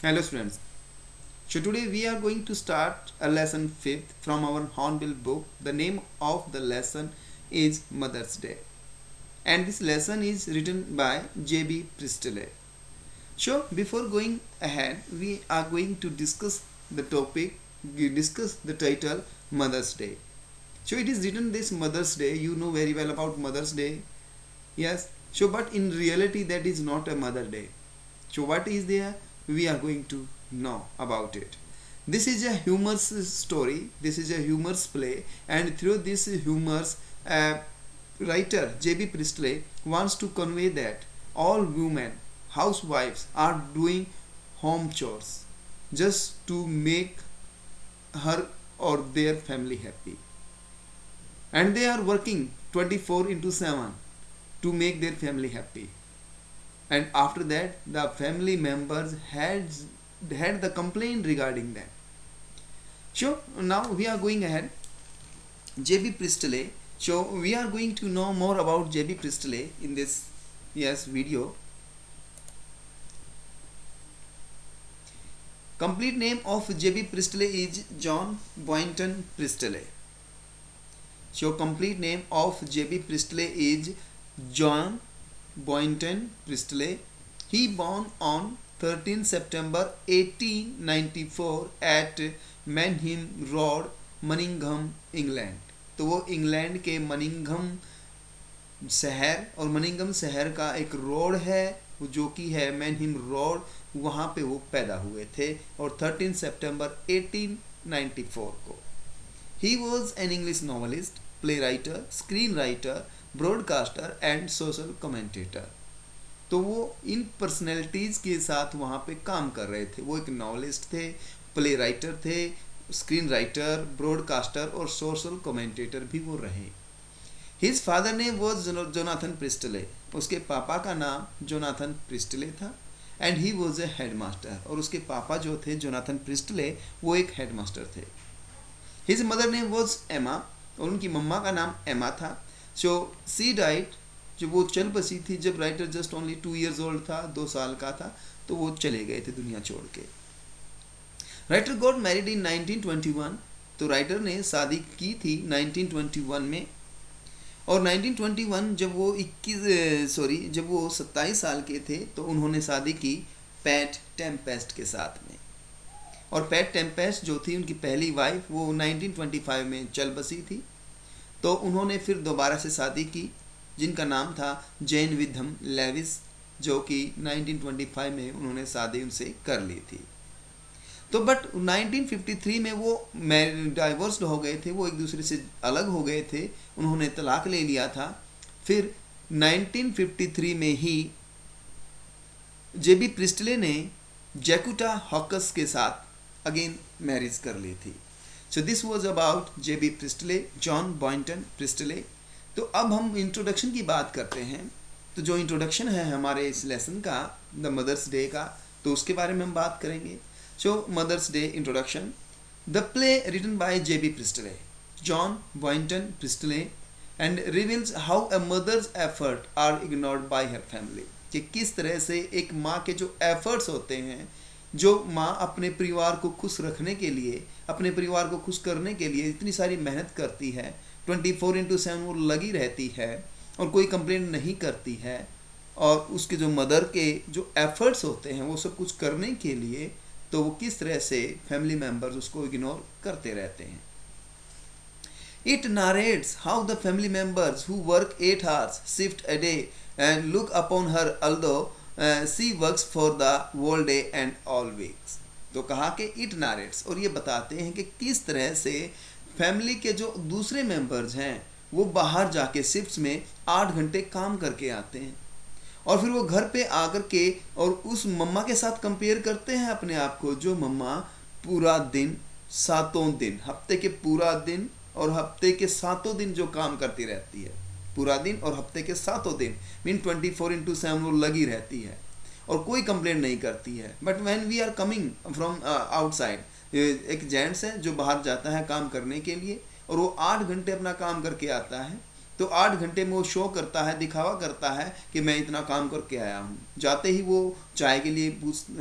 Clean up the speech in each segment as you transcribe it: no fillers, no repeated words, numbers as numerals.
Hello students. So today we are going to start a lesson 5th from our Hornbill book. The name of the lesson is Mother's Day. And this lesson is written by J.B. Priestley. So before going ahead, we are going to discuss the topic, discuss the title Mother's Day. So it is written this Mother's Day. You know very well about Mother's Day. Yes. So but in reality that is not a Mother Day. So what is there? We are going to know about it. This is a humorous story. This is a humorous play, and through this humorous writer J.B. Priestley wants to convey that all women, housewives, are doing home chores just to make her or their family happy, and they are working 24 into 7 to make their family happy. And after that the family members had the complaint regarding them. So now we are going ahead. J.B. Priestley. So we are going to know more about J.B. Priestley in this video. Complete name of J.B. Priestley is John Boynton Priestley. So complete name of J.B. Priestley is John Boynton Priestley. He born on 13 September 1894 at मैनहिम road, मनिंघम, England. तो वो England के मनिंघम शहर, और मनिंघम शहर का एक road है जो कि है मैनहिम रोड, वहाँ पे वो पैदा हुए थे और 13 सितंबर 1894 को. He was an English novelist, play writer, screen writer, broadcaster and social commentator. तो वो इन पर्सनैलिटीज़ के साथ वहाँ पे काम कर रहे थे. वो एक नॉवलिस्ट थे, प्ले राइटर थे, स्क्रीन राइटर, ब्रॉडकास्टर और सोशल कमेंटेटर भी वो रहे. His father name was Jonathan Presley. उसके पापा का नाम जोनाथन प्रिस्टले था. And he was a head master. और उसके पापा जो थे जोनाथन प्रिस्टले, वो एक हेड मास्टर थे. हिज मदर नेम वॉज एमा. और उनकी मम्मा का नाम एमा था. सो सी डाइट, जब वो चल बसी थी, जब writer just only 2 years old था, 2 साल का था, तो वो चले गए थे दुनिया छोड़ के. Writer got married in 1921. तो राइटर ने शादी की थी 1921 में. और 1921 जब वो 27 साल के थे तो उन्होंने शादी की पैट टेम्पेस्ट के साथ में. और पैट टेम्पेस्ट जो थी उनकी पहली वाइफ, वो 1925 में चल बसी थी. तो उन्होंने फिर दोबारा से शादी की, जिनका नाम था जेन विधम लेविस, जो कि 1925 में उन्होंने शादी उनसे कर ली थी. तो बट 1953 में वो डाइवोर्स्ड हो गए थे, वो एक दूसरे से अलग हो गए थे, उन्होंने तलाक ले लिया था. फिर 1953 में ही J.B. प्रिस्टले ने जैकुटा हॉकस के साथ अगेन मैरिज कर ली थी. So this was about J.B. Priestley, John Boynton Priestley. तो अब हम इंट्रोडक्शन की बात करते हैं. तो जो इंट्रोडक्शन है हमारे इस लेसन का, द मदर्स डे का, तो उसके बारे में हम बात करेंगे. So Mother's Day introduction. The play written by J.B. Priestley, John Boynton Priestley, and reveals how a mother's effort are ignored by her family. कि किस तरह से एक माँ के जो efforts होते हैं, जो माँ अपने परिवार को खुश रखने के लिए, अपने परिवार को खुश करने के लिए इतनी सारी मेहनत करती है, 24/7 वो लगी रहती है और कोई कंप्लेंट नहीं करती है. और उसके जो मदर के जो efforts होते हैं वो सब कुछ करने के लिए, तो वो किस तरह से फैमिली मेंबर्स उसको इग्नोर करते रहते हैं. It narrates how the family members who work 8 hours shift a day and look upon her although she works for the whole day and all weeks. तो कहा कि इट नारेट्स, और ये बताते हैं कि किस तरह से फैमिली के जो दूसरे मेंबर्स हैं वो बाहर जाके शिफ्ट्स में 8 घंटे काम करके आते हैं, और फिर वो घर पे आकर के और उस मम्मा के साथ कंपेयर करते हैं अपने आप को, जो मम्मा पूरा दिन, 7 दिन, हफ्ते के पूरा दिन और हफ्ते के 7 दिन जो काम करती रहती है, पूरा दिन और हफ्ते के 7 दिन, मीन 24/7 वो लगी रहती है और कोई कंप्लेंट नहीं करती है. But when we are coming from outside, एक जेंट्स है जो बाहर जाता है काम करने के लिए और वो 8 घंटे अपना काम करके आता है, तो 8 घंटे में वो शो करता है, दिखावा करता है कि मैं इतना काम करके आया हूँ। जाते ही वो चाय के लिए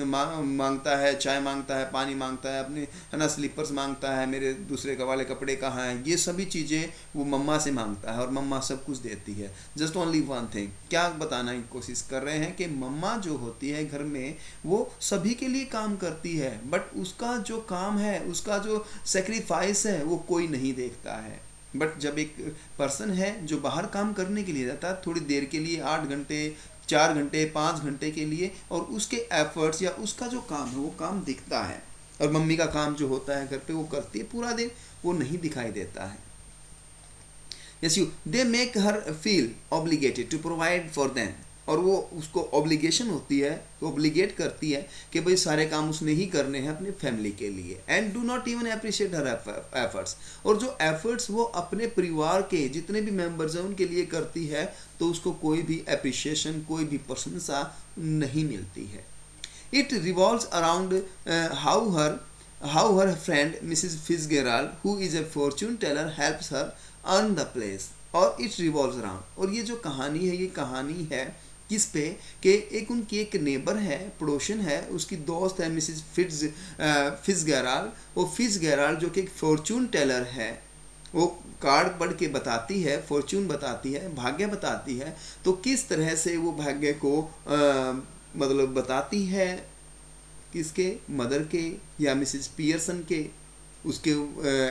मांगता है, चाय मांगता है, पानी मांगता है, अपने है ना स्लीपर्स मांगता है, मेरे दूसरे वाले कपड़े कहाँ हैं, ये सभी चीज़ें वो मम्मा से मांगता है और मम्मा सब कुछ देती है। जस्ट ओनली वन थिंग, क्या बताना की कोशिश कर रहे हैं कि मम्मा जो होती है घर में वो सभी के लिए काम करती है, बट उसका जो काम है, उसका जो सेक्रीफाइस है वो कोई नहीं देखता है। बट जब एक पर्सन है जो बाहर काम करने के लिए जाता है थोड़ी देर के लिए, 8 घंटे, 4 घंटे, 5 घंटे के लिए, और उसके एफर्ट्स या उसका जो काम है वो काम दिखता है, और मम्मी का काम जो होता है घर पे वो करती है पूरा दिन, वो नहीं दिखाई देता है। Yes you they make her feel obligated to provide for them, और वो उसको ऑब्लिगेशन होती है, ऑब्लिगेट करती है कि भाई सारे काम उसने ही करने हैं अपने फैमिली के लिए। And do not even appreciate her efforts, और जो एफर्ट्स वो अपने परिवार के जितने भी मेंबर्स हैं उनके लिए करती है तो उसको कोई भी अप्रिशिएशन, कोई भी प्रशंसा नहीं मिलती है। It revolves around how her friend Mrs Fitzgerald who is a fortune teller helps her earn the place, और इट रिवॉल्व्स अराउंड, और ये जो कहानी है ये कहानी है किस पे कि एक उनकी एक नेबर है, पड़ोसन है, उसकी दोस्त है मिसेस फिट्जगेराल्ड। वो फिट्जगेराल्ड जो कि एक फॉर्च्यून टेलर है, वो कार्ड पढ़ के बताती है, फॉर्च्यून बताती है, भाग्य बताती है, तो किस तरह से वो भाग्य को मतलब बताती है, किसके, मदर के या मिसेस पियर्सन के, उसके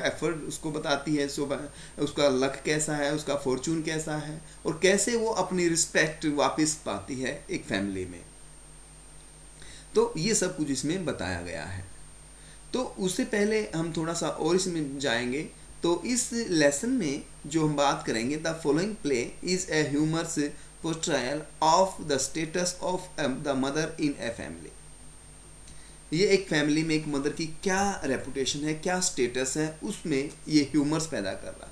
एफर्ट उसको बताती है, उसका लक कैसा है, उसका फॉर्चून कैसा है, और कैसे वो अपनी रिस्पेक्ट वापस पाती है एक फैमिली में। तो ये सब कुछ इसमें बताया गया है। तो उससे पहले हम थोड़ा सा और इसमें जाएंगे। तो इस लेसन में जो हम बात करेंगे, the following play is a humorous portrayal of the status of the mother in a family. ये एक फैमिली में एक मदर की क्या रेपुटेशन है, क्या स्टेटस है, उसमें ये ह्यूमर्स पैदा कर रहा है।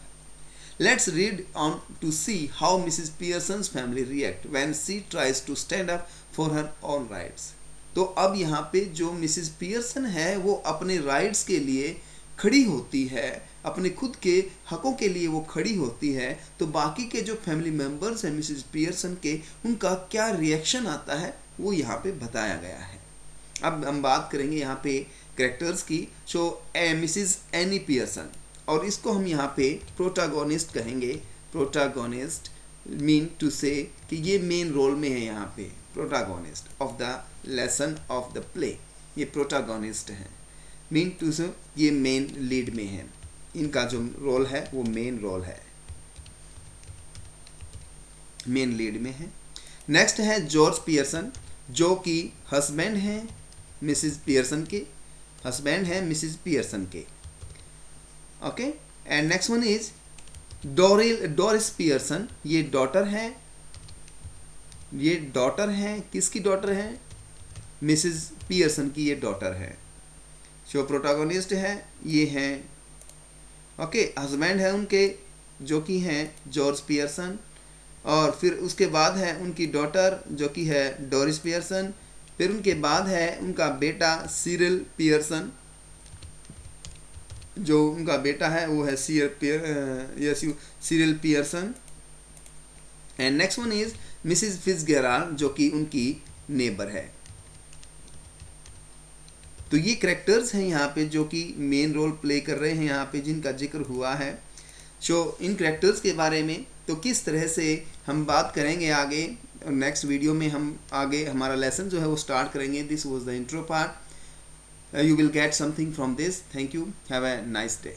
Let's read on to see how Mrs Pearson's family react when she tries to stand up for her own rights. तो अब यहाँ पे जो मिसेस पियर्सन है वो अपने राइट्स के लिए खड़ी होती है, अपने खुद के हकों के लिए वो खड़ी होती है, तो बाकी के जो फैमिली मेम्बर्स हैं मिसेस पियर्सन के, उनका क्या रिएक्शन आता है वो यहाँ पे बताया गया है। अब हम बात करेंगे यहाँ पे कैरेक्टर्स की। सो मिसेस एनी पियर्सन, और इसको हम यहाँ पे प्रोटागोनिस्ट कहेंगे। प्रोटागोनिस्ट मीन टू से कि ये मेन रोल में है, यहाँ पे protagonist of the lesson of the play, ये प्रोटागोनिस्ट हैं। मीन टू से ये मेन लीड में है, इनका जो रोल है वो मेन रोल है, मेन लीड में है। नेक्स्ट है जॉर्ज पियर्सन, जो कि हस्बैंड हैं मिसेस पियर्सन के, हस्बैंड है मिसेस पियर्सन के। Okay, and next one is Doris Pearson, ये डॉटर है, ये डॉटर है, किसकी डॉटर है, मिसेस पियर्सन की ये डॉटर है। जो प्रोटैगनिस्ट है ये हैं, ओके, हस्बैंड है उनके जो कि हैं जॉर्ज पियर्सन, और फिर उसके बाद है उनकी डॉटर जो कि है डोरिस पियर्सन, फिर उनके बाद है उनका बेटा सिरिल पियर्सन, जो उनका बेटा है वो है Cyril Pearson. And next one is Mrs Fitzgerald, जो कि उनकी नेबर है। तो ये कैरेक्टर्स हैं यहाँ पे जो कि मेन रोल प्ले कर रहे हैं यहाँ पे, जिनका जिक्र हुआ है। सो इन कैरेक्टर्स के बारे में तो किस तरह से हम बात करेंगे आगे, नेक्स्ट वीडियो में हम आगे हमारा लेसन जो है वो स्टार्ट करेंगे। This was the intro part, you will get something from this. Thank you, have a nice day.